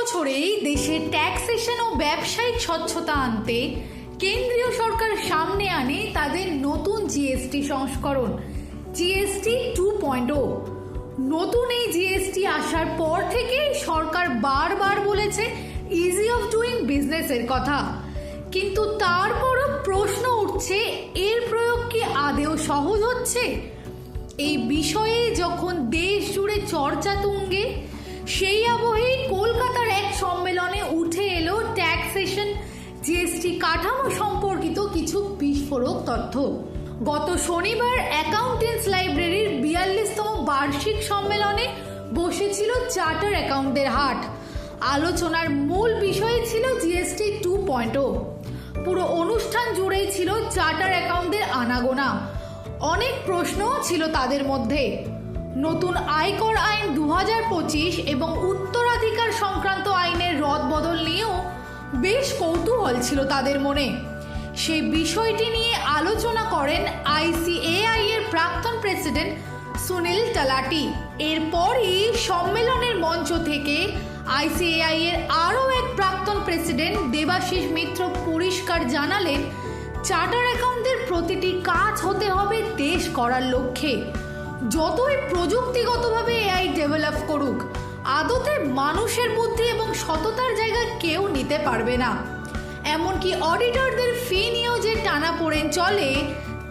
বছরেই দেশে ট্যাক্সেশন ও ব্যবসায়িক স্বচ্ছতা আনতে কেন্দ্রীয় সরকার সামনে আনে তাদের নতুন জিএসটি সংস্করণ জিএসটি 2.0। নতুন এই জিএসটি আসার পর থেকে সরকার বারবার বলেছে ইজি অফ ডুইং বিজনেসের কথা, কিন্তু তারপরও প্রশ্ন উঠছে এর প্রয়োগ কি আদেও সহজ হচ্ছে? এই বিষয়ে যখন দেশ জুড়ে চর্চা তুঙ্গে, সেই আবহেই কলকাতার এক সম্মেলনে উঠে এলো ট্যাক্সেশন জিএসটি কাঠামো সম্পর্কিত কিছু বিস্ফোরক তথ্য। গত শনিবার অ্যাকাউন্টেন্টস লাইব্রেরির 42তম বার্ষিক সম্মেলনে বসেছিল চার্টার অ্যাকাউন্টদের হাট। আলোচনার মূল বিষয় ছিল জিএসটি 2.0। পুরো অনুষ্ঠান জুড়েই ছিল চার্টার অ্যাকাউন্টদের আনাগোনা। অনেক প্রশ্নও ছিল তাদের মধ্যে। নতুন আয়কর আইন 2025 এবং উত্তরাধিকার সংক্রান্ত আইনের রদবদল নিয়েও বেশ কৌতূহল ছিল তাদের মনে। সেই বিষয়টি নিয়ে আলোচনা করেন আইসিএআই এর প্রাক্তন প্রেসিডেন্ট সুনীল তালাটি। এরপরই সম্মেলনের মঞ্চ থেকে আইসিএআই এর আরও এক প্রাক্তন প্রেসিডেন্ট দেবাশিস মিত্র পরিষ্কার জানালেন, চার্টার অ্যাকাউন্টদের প্রতিটি কাজ হতে হবে দেশ করার লক্ষ্যে। যতই প্রযুক্তিগতভাবে এআই ডেভেলপ করুক, আদতে মানুষের বুদ্ধি এবং সততার জায়গা কেউ নিতে পারবে না। এমনকি অডিটরদের ফি নিয়েও যে টানাপোড়েন চলে,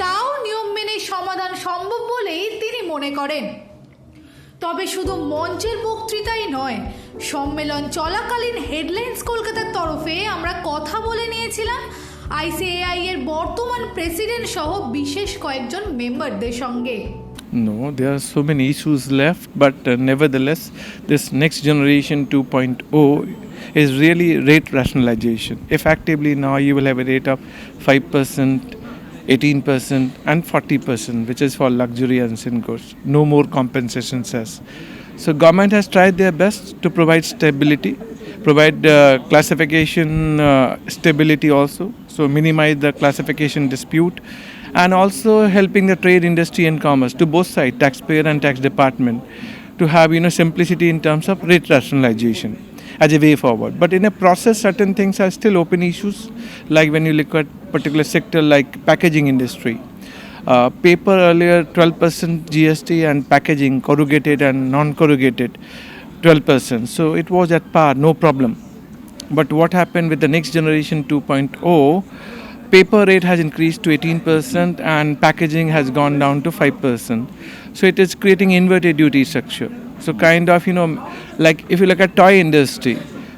তাও নিয়ম মেনে সমাধান সম্ভব বলেই তিনি মনে করেন। তবে শুধু মঞ্চের বক্তৃতাই নয়, সম্মেলন চলাকালীন হেডলাইন্স কলকাতার তরফে আমরা কথা বলে নিয়েছিলাম আইসিএআই এর বর্তমান প্রেসিডেন্ট সহ বিশেষ কয়েকজন মেম্বারদের সঙ্গে। No, there are so many issues left, but nevertheless, this next generation 2.0 is really rate rationalization. Effectively, now you will have a rate of 5%, 18%, and 40%, which is for luxury and sin goods. No more compensation cess. So, government has tried their best to provide stability, provide classification stability also. So, minimize the classification dispute. And also helping the trade industry and commerce to both sides, taxpayer and tax department, to have simplicity in terms of rate rationalization as a way forward. But in a process, certain things are still open issues, like when you look at particular sector like packaging industry. Paper earlier 12% GST, and packaging corrugated and non-corrugated 12%. So it was at par, no problem. But what happened with the next generation 2.0? Paper rate has increased to 18% and packaging has gone down to 5%. So it is creating inverted duty structure. So kind of, like if you look at toy industry,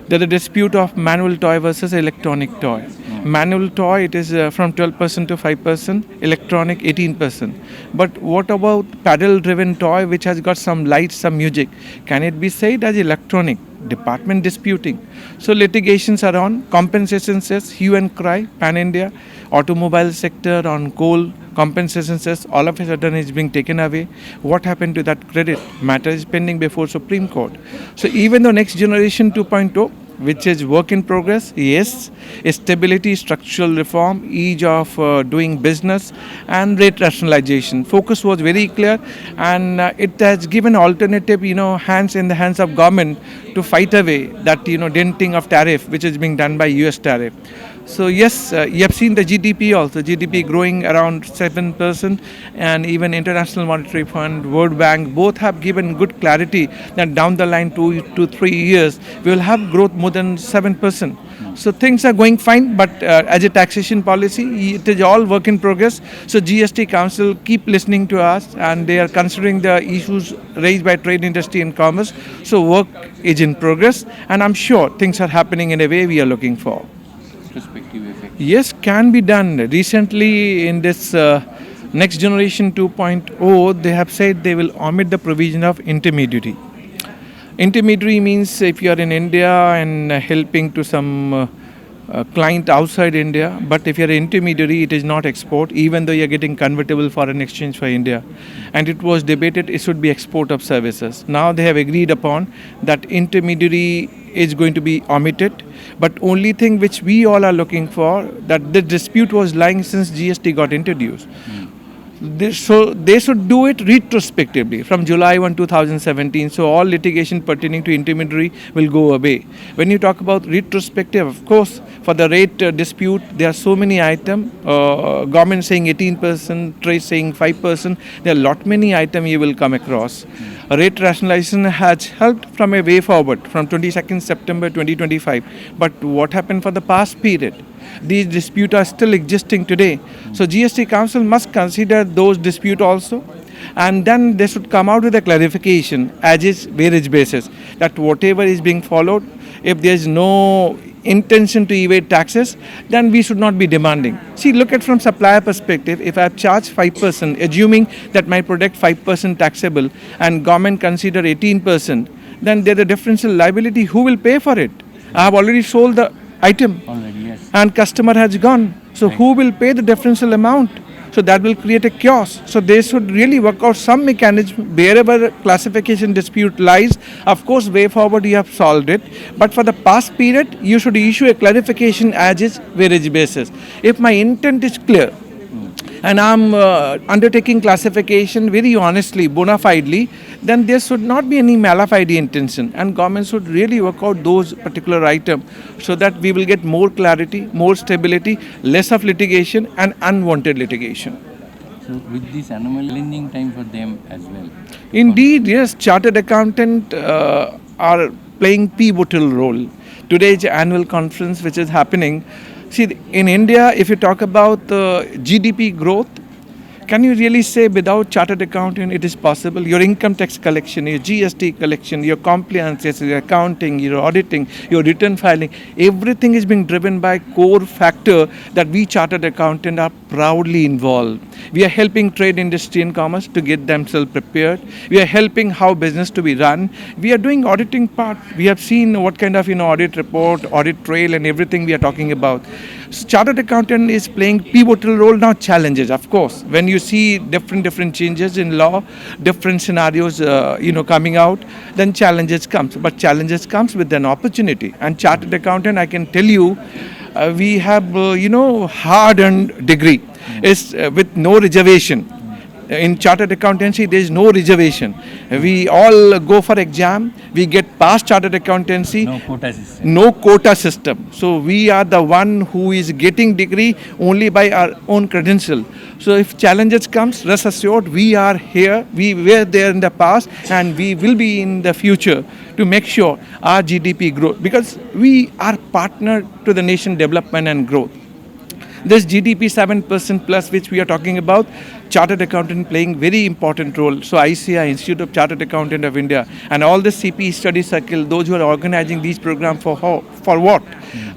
there's a dispute of manual toy versus electronic toy. Manual toy, it is from 12% to 5%, electronic 18%. But what about paddle driven toy which has got some lights, some music? Can it be said as electronic? Department disputing. So litigations are on. Compensation says hue and cry, pan-India. Automobile sector on coal, compensation says all of a sudden is being taken away. What happened to that credit? Matter is pending before Supreme Court. So even the next generation 2.0, which is work in progress, yes, stability, structural reform, ease of doing business, and rate rationalization. Focus was very clear, and it has given alternative, hands in the hands of government to fight away that, denting of tariff, which is being done by US tariff. So yes, you have seen the GDP also, GDP growing around 7%, and even International Monetary Fund, World Bank, both have given good clarity that down the line 2 to 3 years, we will have growth more than 7%. So things are going fine, but as a taxation policy, it is all work in progress. So GST Council keep listening to us, and they are considering the issues raised by trade industry and commerce. So work is in progress, and I'm sure things are happening in a way we are looking for. Retrospective effect. Yes, can be done. Recently in this next generation 2.0, they have said they will omit the provision of intermediary. Intermediary means if you are in India and helping to some client outside India, but if you are an intermediary, it is not export, even though you are getting convertible foreign exchange for India. And it was debated it should be export of services. Now they have agreed upon that intermediary is going to be omitted, but only thing which we all are looking for, that the dispute was lying since GST got introduced. They should do it retrospectively from July 1, 2017. So all litigation pertaining to intermediary will go away. When you talk about retrospective, of course, for the rate dispute, there are so many items. Government saying 18%, trade saying 5%. There are lot many items you will come across. Rate rationalization has helped from a way forward from 22nd September 2025. But what happened for the past period? These disputes are still existing today. So GST Council must consider those disputes also, and then they should come out with a clarification as is wage basis that whatever is being followed, if there is no intention to evade taxes, then we should not be demanding. See, look at from supplier perspective. If I have charged 5%, assuming that my product 5% taxable, and government consider 18%, then there is a differential liability. Who will pay for it? I have already sold the item. Already, yes. And customer has gone. So who will pay the differential amount? So that will create a chaos. So they should really work out some mechanism wherever classification dispute lies. Of course, way forward you have solved it. But for the past period, you should issue a clarification as is wage basis. If my intent is clear, and I'm undertaking classification very honestly, bona fidely, then there should not be any malafide intention, and government should really work out those particular items so that we will get more clarity, more stability, less of litigation and unwanted litigation. So with this anomaly, challenging time for them as well. Indeed, yes, chartered accountant are playing pivotal role. Today's annual conference which is happening, see, in India, if you talk about GDP growth, can you really say without chartered accountant it is possible? Your income tax collection, your GST collection, your compliances, your accounting, your auditing, your return filing, everything is being driven by core factor that we chartered accountant are proudly involved. We are helping trade, industry and commerce to get themselves prepared. We are helping how business to be run. We are doing auditing part. We have seen what kind of audit report, audit trail and everything we are talking about. So chartered accountant is playing pivotal role. Now challenges, of course. When you see different changes in law, different scenarios coming out, then challenges comes. But challenges comes with an opportunity. And chartered accountant, I can tell you, we have hard-earned degree. Is with no reservation. In chartered accountancy, there is no reservation. We all go for exam. We get past chartered accountancy. No quota system. No quota system. So we are the one who is getting degree only by our own credential. So if challenges comes, rest assured, we are here. We were there in the past, and we will be in the future to make sure our GDP growth, because we are partner to the nation development and growth. This GDP 7% plus which we are talking about, chartered accountant playing very important role. So ICI, Institute of Chartered Accountant of India, and all the CP study circle, those who are organizing these programs for what?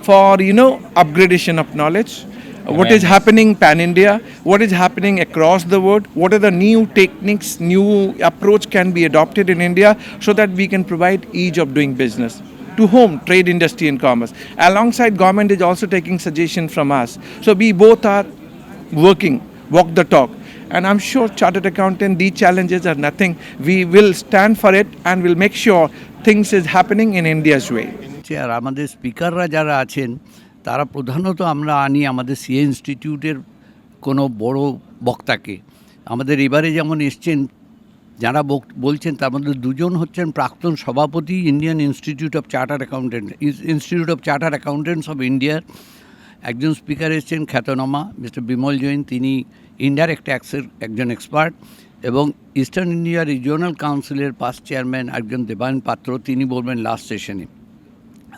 For upgradation of knowledge. What is happening pan-India? What is happening across the world? What are the new techniques, new approach can be adopted in India so that we can provide ease of doing business? To whom? Trade, industry and commerce. Alongside, government is also taking suggestion from us. So we both are working, walk the talk. And I'm sure chartered accountant, these challenges are nothing. We will stand for it and will make sure things is happening in India's way. আর আমাদের স্পিকাররা যারা আছেন তারা প্রধানত আমরা আনি আমাদের CA ইনস্টিটিউটের কোনো বড় বক্তাকে। আমাদের এবারে যেমন এসছেন যারা বলছেন তার মধ্যে দুজন হচ্ছেন প্রাক্তন সভাপতি Indian institute of chartered accountants of ইন্ডিয়ার। একজন স্পিকার এসছেন খ্যাতনামা মিস্টার বিমল জৈন, তিনি ইনডাইরেক্ট ট্যাক্সের একজন এক্সপার্ট, এবং ইস্টার্ন ইন্ডিয়া রিজিওনাল কাউন্সিলের পাস্ট চেয়ারম্যান একজন দেবায়ন পাত্র, তিনি বলবেন লাস্ট সেশনে।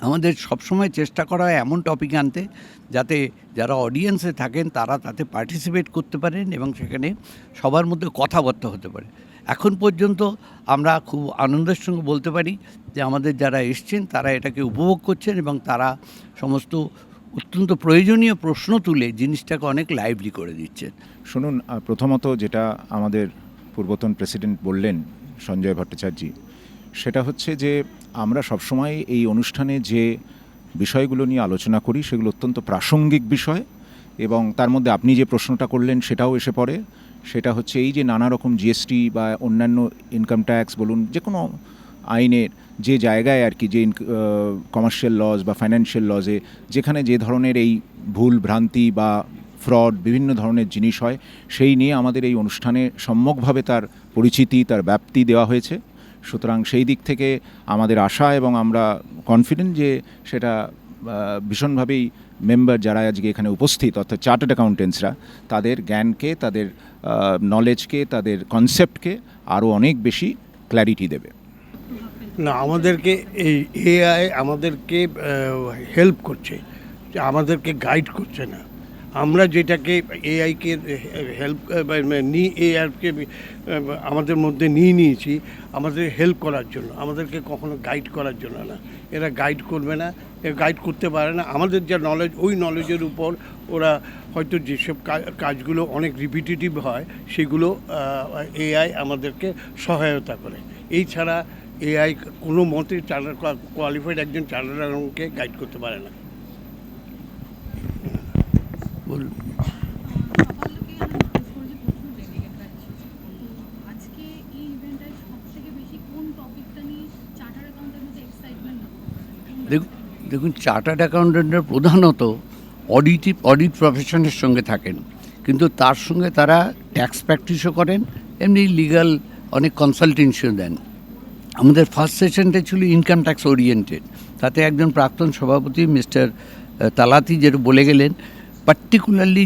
আমাদের সবসময় চেষ্টা করা হয় এমন টপিক আনতে যাতে যারা অডিয়েন্সে থাকেন তারা তাতে পার্টিসিপেট করতে পারেন এবং সেখানে সবার মধ্যে কথাবার্তা হতে পারে। এখন পর্যন্ত আমরা খুব আনন্দের সঙ্গে বলতে পারি যে আমাদের যারা এসছেন তারা এটাকে উপভোগ করছেন এবং তারা সমস্ত অত্যন্ত প্রয়োজনীয় প্রশ্ন তুলে জিনিসটাকে অনেক লাইভলি করে দিচ্ছেন। শুনুন, প্রথমত যেটা আমাদের পূর্বতন প্রেসিডেন্ট বললেন সঞ্জয় ভট্টাচার্য, সেটা হচ্ছে যে আমরা সবসময় এই অনুষ্ঠানে যে বিষয়গুলো নিয়ে আলোচনা করি সেগুলো অত্যন্ত প্রাসঙ্গিক বিষয়, এবং তার মধ্যে আপনি যে প্রশ্নটা করলেন সেটাও এসে পড়ে। সেটা হচ্ছে এই যে নানা রকম জিএসটি বা অন্যান্য ইনকাম ট্যাক্স বলুন, যে কোনো আইনের যে জায়গায় আর কি, যে কমার্শিয়াল লজ বা ফাইন্যান্সিয়াল লজে যেখানে যে ধরনের এই ভুল ভ্রান্তি বা ফ্রড, বিভিন্ন ধরনের জিনিস হয়, সেই নিয়ে আমাদের এই অনুষ্ঠানে সম্যকভাবে তার পরিচিতি, তার ব্যাপ্তি দেওয়া হয়েছে। সুতরাং সেই দিক থেকে আমাদের আশা এবং আমরা কনফিডেন্ট যে সেটা ভীষণভাবেই মেম্বার যারা আজকে এখানে উপস্থিত অর্থাৎ চার্টার্ড অ্যাকাউন্টেন্টসরা তাদের জ্ঞানকে, তাদের নলেজকে, তাদের কনসেপ্টকে আরও অনেক বেশি ক্ল্যারিটি দেবে। না, আমাদেরকে এই এআই আমাদেরকে হেল্প করছে, আমাদেরকে গাইড করছে না। আমরা যেটাকে এআইকে হেল্প এআইকে আমাদের মধ্যে নিয়েছি আমাদের হেল্প করার জন্য, আমাদেরকে কখনো গাইড করার জন্য না। এরা গাইড করবে না, গাইড করতে পারে না। আমাদের যা নলেজ, ওই নলেজের উপর ওরা হয়তো যেসব কাজগুলো অনেক রিপিটেটিভ হয় সেগুলো এআই আমাদেরকে সহায়তা করে। এই ছাড়া এআই কোনো মতে কোয়ালিফাইড একজন চার্টার্ড অ্যাকাউন্টেন্টকে গাইড করতে পারে না। বলুন। দেখুন, চার্টার্ড অ্যাকাউন্টেন্টরা প্রধানত অডিট প্রফেশনের সঙ্গে থাকেন, কিন্তু তার সঙ্গে তারা ট্যাক্স প্র্যাকটিসও করেন, এমনি লিগ্যাল অনেক কনসালটেন্সিও দেন। আমাদের ফার্স্ট সেশনটা ছিল ইনকাম ট্যাক্স ওরিয়েন্টেড, তাতে একজন প্রাক্তন সভাপতি মিস্টার তালাতি যেটা বলে গেলেন, পার্টিকুলারলি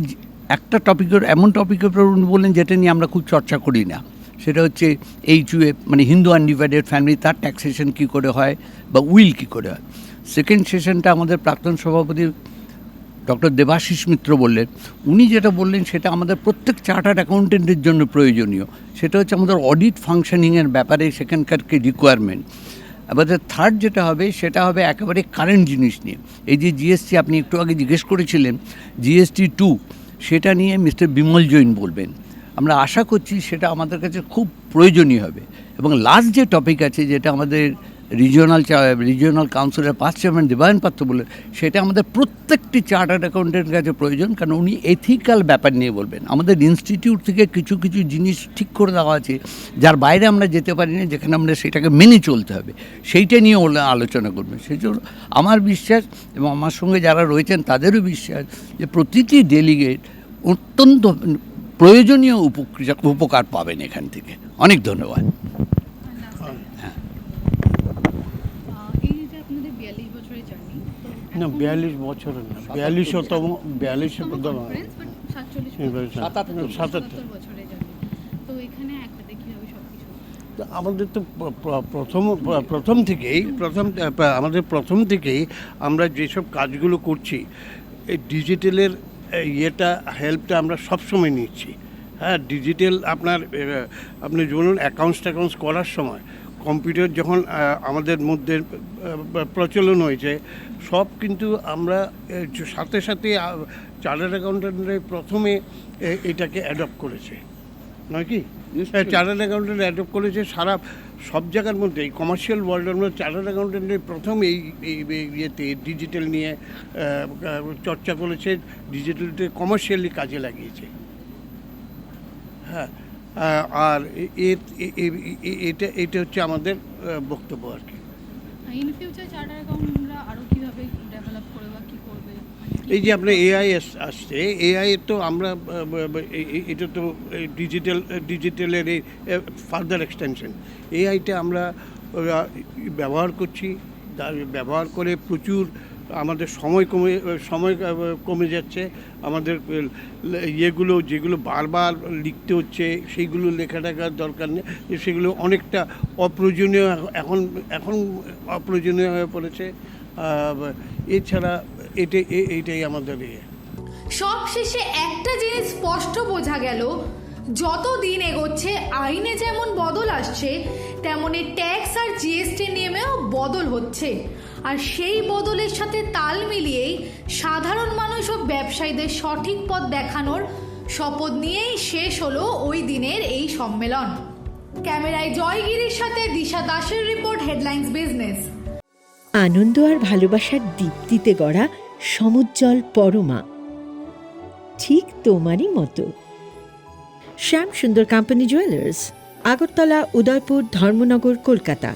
একটা টপিকের এমন টপিকের উপর উনি বললেন যেটা নিয়ে আমরা খুব চর্চা করি না, সেটা হচ্ছে এইচইউএ, মানে হিন্দু আনডিভাইডেড ফ্যামিলি, তার ট্যাক্সেশন কী করে হয় বা উইল কী করে হয়। সেকেন্ড সেশনটা আমাদের প্রাক্তন সভাপতি ডক্টর দেবাশিস মিত্র বললেন, উনি যেটা বললেন সেটা আমাদের প্রত্যেক চার্টার্ড অ্যাকাউন্টেন্টের জন্য প্রয়োজনীয়, সেটা হচ্ছে আমাদের অডিট ফাংশনিংয়ের ব্যাপারে সেখানকার কি রিকোয়ারমেন্ট। আমাদের থার্ড যেটা হবে সেটা হবে একেবারে কারেন্ট জিনিস নিয়ে। এই যে জিএসটি আপনি একটু আগে জিজ্ঞেস করেছিলেন, জিএসটি 2, সেটা নিয়ে মিস্টার বিমল জৈন বলবেন। আমরা আশা করছি সেটা আমাদের কাছে খুব প্রয়োজনীয় হবে। এবং লাস্ট যে টপিক আছে, যেটা আমাদের রিজিওনাল কাউন্সিলের পাস চেয়ারম্যান দেবায়ন পাত্র বললেন, সেটা আমাদের প্রত্যেকটি চার্টার্ড অ্যাকাউন্টেন্টের কাছে প্রয়োজন, কারণ উনি এথিক্যাল ব্যাপার নিয়ে বলবেন। আমাদের ইনস্টিটিউট থেকে কিছু কিছু জিনিস ঠিক করে দেওয়া আছে যার বাইরে আমরা যেতে পারি না, যেখানে আমরা সেটাকে মেনে চলতে হবে, সেইটা নিয়ে ওরা আলোচনা করবেন। সেই জন্য আমার বিশ্বাস এবং আমার সঙ্গে যারা রয়েছেন তাদেরও বিশ্বাস যে প্রতিটি ডেলিগেট অত্যন্ত প্রয়োজনীয় উপকার পাবেন এখান থেকে। অনেক ধন্যবাদ। না, 42 বছরের না, 42তম 77। আমাদের তো প্রথম থেকেই আমরা যেসব কাজগুলো করছি, এই ডিজিটালের ইয়েটা হেল্পটা আমরা সবসময় নিচ্ছি। হ্যাঁ, ডিজিটাল আপনি বলুন অ্যাকাউন্টস করার সময় কম্পিউটার যখন আমাদের মধ্যে প্রচলন হয়েছে, সব কিন্তু আমরা সাথে সাথে চার্টার্ড অ্যাকাউন্টেন্টরা প্রথমে এটাকে অ্যাডপ্ট করেছে, নয় কি? চার্টার্ড অ্যাকাউন্টেন্ট অ্যাডপ্ট করেছে সব জায়গার মধ্যে। এই কমার্শিয়াল ওয়ার্ল্ডের মধ্যে চার্টার্ড অ্যাকাউন্টেন্টের প্রথম এই ইয়েতে ডিজিটাল নিয়ে চর্চা করেছে, ডিজিটালকে কমার্শিয়ালি কাজে লাগিয়েছে। হ্যাঁ, আর এটা হচ্ছে আমাদের বক্তব্য আর কি। এই যে আপনার এআই আসছে, এআই তো আমরা এটা তো ডিজিটালের ফার্দার এক্সটেনশন। এআইটা আমরা ব্যবহার করছি, ব্যবহার করে প্রচুর আমাদের সময় কমে যাচ্ছে। আমাদের যেগুলো বারবার লিখতে হচ্ছে সেইগুলো লেখাটাকার দরকার নেই, সেগুলো অনেকটা অপ্রয়োজনীয় এখন অপ্রয়োজনীয় হয়ে পড়েছে। এছাড়া এইটাই আমাদের সবশেষে একটা জিনিস স্পষ্ট বোঝা গেল, যত দিন এগোচ্ছে আইনে যেমন বদল আসছে, তেমনি ট্যাক্স আর জিএসটি নিয়মেও বদল হচ্ছে। আর সেই বদলের সাথে তাল মিলিয়েই সাধারণ মানুষ ও ব্যবসায়ীদের সঠিক পথ দেখানোর শপথ নিয়েই শেষ হলো ওই দিনের এই সম্মেলন। ক্যামেরায় জয়গিরির সাথে দিশা দাসের রিপোর্ট, হেডলাইন্স বিজনেস। আনন্দ আর ভালোবাসার দীপ্তিতে গড়া সমুজ্জ্বল পরমা, ঠিক তোমারই মতো। শ্যাম সুন্দর কোম্পানি জুয়েলার্স, আগরতলা, উদয়পুর, ধর্মনগর, কলকাতা।